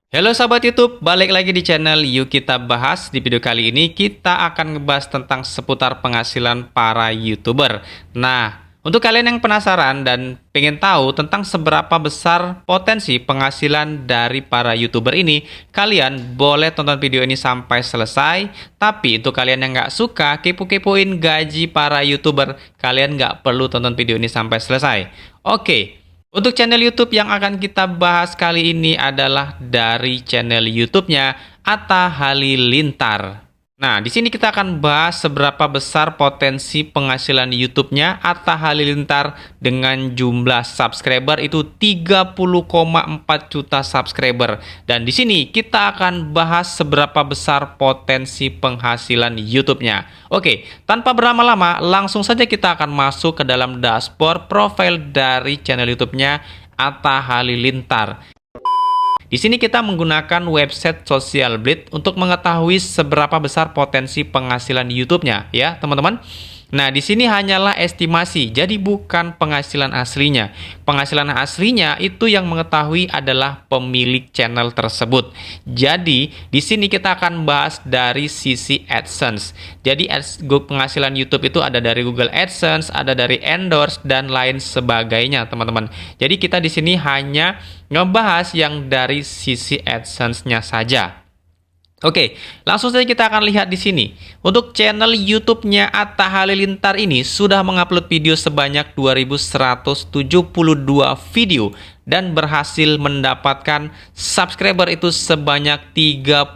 Halo sahabat YouTube, balik lagi di channel Yuk Kita Bahas. Di video kali ini kita akan ngebahas tentang seputar penghasilan para YouTuber. Nah, untuk kalian yang penasaran dan pengen tahu tentang seberapa besar potensi penghasilan dari para YouTuber ini, kalian boleh tonton video ini sampai selesai. Tapi untuk kalian yang nggak suka kepo-kepoin gaji para YouTuber, kalian nggak perlu tonton video ini sampai selesai. Oke. Untuk channel YouTube yang akan kita bahas kali ini adalah dari channel YouTube-nya Atta Halilintar. Nah, di sini kita akan bahas seberapa besar potensi penghasilan YouTube-nya Atta Halilintar dengan jumlah subscriber itu 30,4 juta subscriber. Dan di sini kita akan bahas seberapa besar potensi penghasilan YouTube-nya. Oke, tanpa berlama-lama, langsung saja kita akan masuk ke dalam dashboard profil dari channel YouTube-nya Atta Halilintar. Di sini kita menggunakan website Social Blade untuk mengetahui seberapa besar potensi penghasilan YouTube-nya, ya, teman-teman. Nah, di sini hanyalah estimasi, jadi bukan penghasilan aslinya. Penghasilan aslinya itu yang mengetahui adalah pemilik channel tersebut. Jadi, di sini kita akan bahas dari sisi AdSense. Jadi, penghasilan YouTube itu ada dari Google AdSense, ada dari endorse dan lain sebagainya, teman-teman. Jadi, kita di sini hanya ngebahas yang dari sisi AdSense-nya saja. Oke, langsung saja kita akan lihat di sini. Untuk channel YouTube-nya Atta Halilintar ini sudah mengupload video sebanyak 2172 video dan berhasil mendapatkan subscriber itu sebanyak 30,4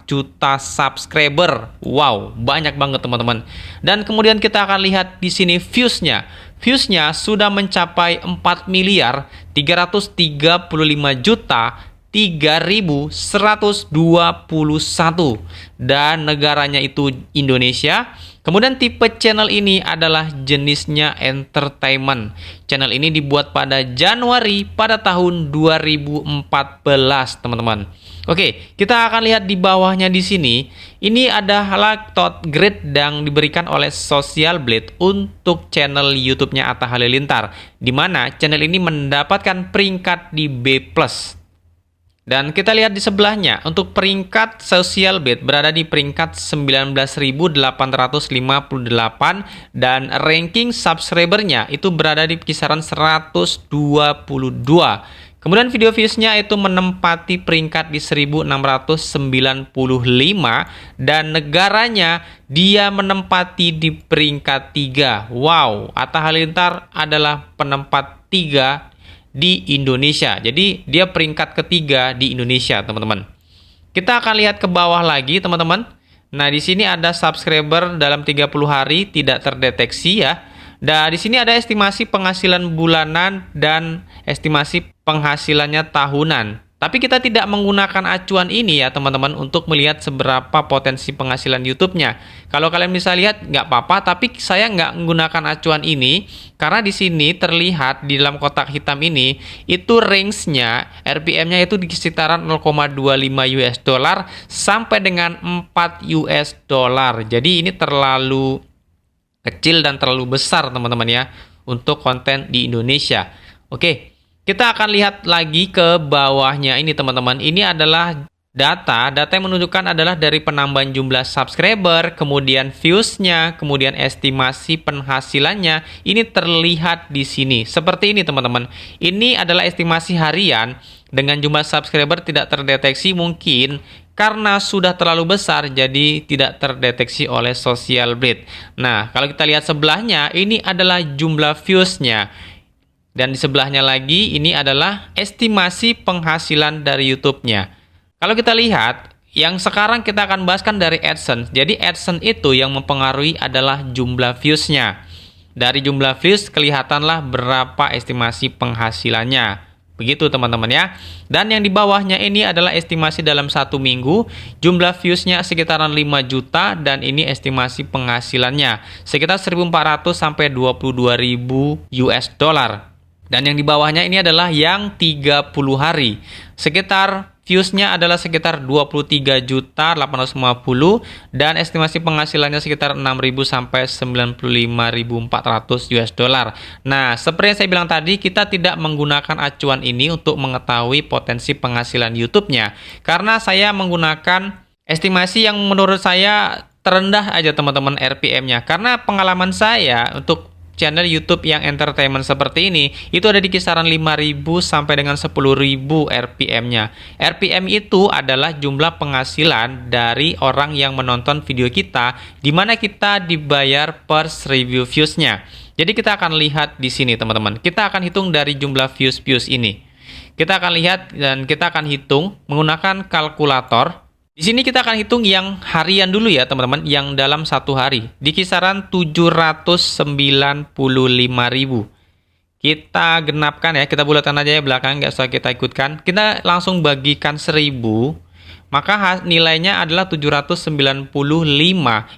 juta subscriber. Wow, banyak banget teman-teman. Dan kemudian kita akan lihat di sini views-nya. Views-nya sudah mencapai 4 miliar 335 juta 3.121 dan negaranya itu Indonesia. Kemudian tipe channel ini adalah jenisnya entertainment. Channel ini dibuat pada Januari pada tahun 2014, teman-teman. Oke, kita akan lihat di bawahnya di sini. Ini adalah top grade yang diberikan oleh Social Blade untuk channel YouTube-nya Atta Halilintar, di mana channel ini mendapatkan peringkat di B+. Dan kita lihat di sebelahnya, untuk peringkat Social Blade berada di peringkat 19.858 dan ranking subscribernya itu berada di kisaran 122. Kemudian video viewsnya itu menempati peringkat di 1695 dan negaranya dia menempati di peringkat 3. Wow, Atta Halilintar adalah penempat 3 di Indonesia. Jadi dia peringkat ketiga di Indonesia, teman-teman. Kita akan lihat ke bawah lagi, teman-teman. Nah, di sini ada subscriber dalam 30 hari tidak terdeteksi ya. Dan di sini ada estimasi penghasilan bulanan dan estimasi penghasilannya tahunan. Tapi kita tidak menggunakan acuan ini ya teman-teman untuk melihat seberapa potensi penghasilan YouTube-nya. Kalau kalian bisa lihat nggak apa-apa, tapi saya nggak menggunakan acuan ini karena di sini terlihat di dalam kotak hitam ini itu range-nya RPM-nya itu di sekitaran 0,25 US dollar sampai dengan 4 US dollar. Jadi ini terlalu kecil dan terlalu besar teman-teman ya untuk konten di Indonesia. Oke. Kita akan lihat lagi ke bawahnya ini teman-teman. Ini adalah data yang menunjukkan adalah dari penambahan jumlah subscriber, kemudian views-nya, kemudian estimasi penghasilannya. Ini terlihat di sini. Seperti ini teman-teman. Ini adalah estimasi harian dengan jumlah subscriber tidak terdeteksi mungkin karena sudah terlalu besar jadi tidak terdeteksi oleh Social Blade. Nah, kalau kita lihat sebelahnya ini adalah jumlah views-nya. Dan di sebelahnya lagi ini adalah estimasi penghasilan dari YouTube-nya. Kalau kita lihat, yang sekarang kita akan bahaskan dari AdSense. Jadi AdSense itu yang mempengaruhi adalah jumlah views-nya. Dari jumlah views kelihatanlah berapa estimasi penghasilannya. Begitu teman-teman ya. Dan yang di bawahnya ini adalah estimasi dalam 1 minggu. Jumlah views-nya sekitaran 5 juta dan ini estimasi penghasilannya sekitar 1.400 sampai 22.000 US dollar. Dan yang di bawahnya ini adalah yang 30 hari. Sekitar viewsnya adalah sekitar 23.850 dan estimasi penghasilannya sekitar 6.000 sampai 95.400 US dollar. Nah, seperti yang saya bilang tadi, kita tidak menggunakan acuan ini untuk mengetahui potensi penghasilan YouTube-nya. Karena saya menggunakan estimasi yang menurut saya terendah aja teman-teman RPM-nya. Karena pengalaman saya untuk channel YouTube yang entertainment seperti ini itu ada di kisaran 5.000 sampai dengan 10.000 RPM-nya. RPM itu adalah jumlah penghasilan dari orang yang menonton video kita di mana kita dibayar per review views-nya. Jadi kita akan lihat di sini teman-teman. Kita akan hitung dari jumlah views ini. Kita akan lihat dan kita akan hitung menggunakan kalkulator. Di sini kita akan hitung yang harian dulu ya teman-teman, yang dalam satu hari di kisaran 795.000. Kita genapkan ya, kita bulatkan aja ya belakang, nggak usah kita ikutkan. Kita langsung bagikan 1000, maka nilainya adalah 795.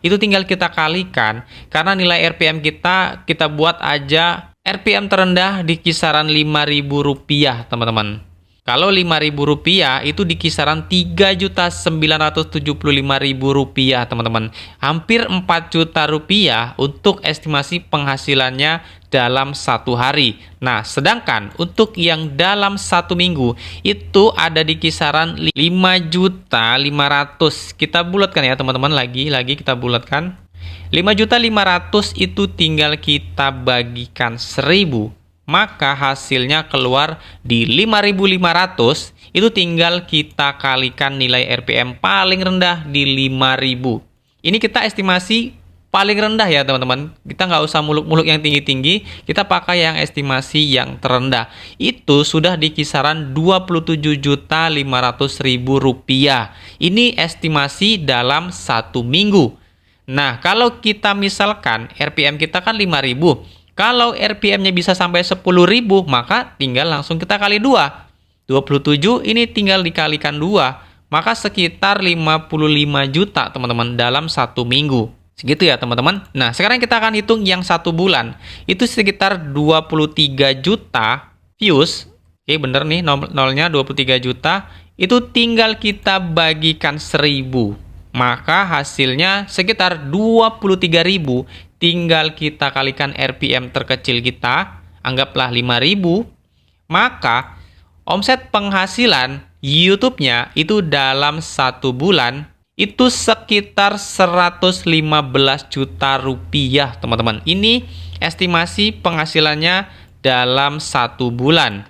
Itu tinggal kita kalikan, karena nilai RPM kita buat aja RPM terendah di kisaran Rp5.000 teman-teman. Kalau Rp5.000 itu di kisaran Rp3.975.000 teman-teman. Hampir Rp4 juta untuk estimasi penghasilannya dalam satu hari. Nah, sedangkan untuk yang dalam satu minggu itu ada di kisaran 5.500.000. Kita bulatkan ya teman-teman, lagi kita bulatkan. 5.500.000 itu tinggal kita bagikan 1000. Maka hasilnya keluar di 5.500, itu tinggal kita kalikan nilai RPM paling rendah di 5.000. Ini kita estimasi paling rendah ya teman-teman. Kita nggak usah muluk-muluk yang tinggi-tinggi, kita pakai yang estimasi yang terendah. Itu sudah di kisaran Rp27.500.000. Ini estimasi dalam satu minggu. Nah, kalau kita misalkan RPM kita kan 5.000. Kalau RPM-nya bisa sampai 10.000, maka tinggal langsung kita kali 2. 27 ini tinggal dikalikan 2, maka sekitar 55 juta teman-teman dalam satu minggu. Segitu ya teman-teman. Nah, sekarang kita akan hitung yang satu bulan. Itu sekitar 23 juta views. Oke, bener nih nolnya 23 juta. Itu tinggal kita bagikan 1000. Maka hasilnya sekitar 23.000. Tinggal kita kalikan RPM terkecil kita, anggaplah 5.000, maka omset penghasilan YouTube-nya itu dalam satu bulan itu sekitar 115 juta rupiah, teman-teman. Ini estimasi penghasilannya dalam satu bulan.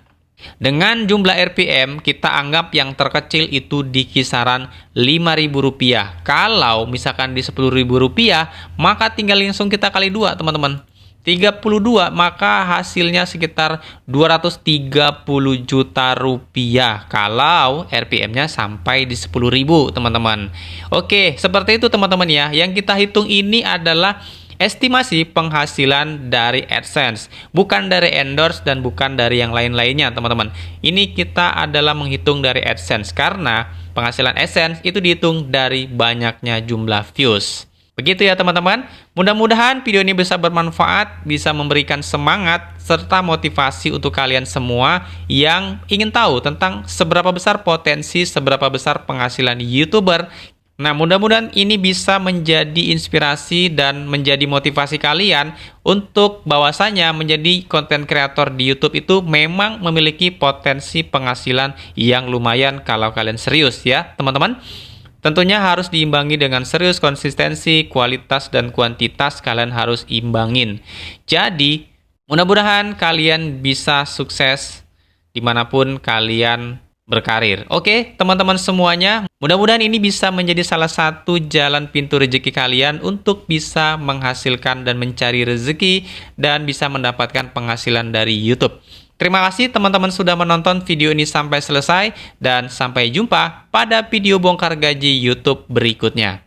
Dengan jumlah RPM, kita anggap yang terkecil itu di kisaran Rp5.000. Kalau misalkan di Rp10.000, maka tinggal langsung kita kali 2, teman-teman. 32, maka hasilnya sekitar 230 juta rupiah kalau RPM-nya sampai di 10.000, teman-teman. Oke, seperti itu teman-teman ya. Yang kita hitung ini adalah estimasi penghasilan dari AdSense, bukan dari endorse dan bukan dari yang lain-lainnya, teman-teman. Ini kita adalah menghitung dari AdSense karena penghasilan AdSense itu dihitung dari banyaknya jumlah views. Begitu ya teman-teman. Mudah-mudahan video ini bisa bermanfaat, bisa memberikan semangat serta motivasi untuk kalian semua yang ingin tahu tentang seberapa besar potensi, seberapa besar penghasilan YouTuber. Nah, mudah-mudahan ini bisa menjadi inspirasi dan menjadi motivasi kalian untuk bahwasanya menjadi konten kreator di YouTube itu memang memiliki potensi penghasilan yang lumayan kalau kalian serius ya, teman-teman. Tentunya harus diimbangi dengan serius, konsistensi, kualitas, dan kuantitas kalian harus imbangin. Jadi, mudah-mudahan kalian bisa sukses dimanapun kalian berkarir. Oke, teman-teman semuanya, mudah-mudahan ini bisa menjadi salah satu jalan pintu rezeki kalian untuk bisa menghasilkan dan mencari rezeki dan bisa mendapatkan penghasilan dari YouTube. Terima kasih teman-teman sudah menonton video ini sampai selesai dan sampai jumpa pada video bongkar gaji YouTube berikutnya.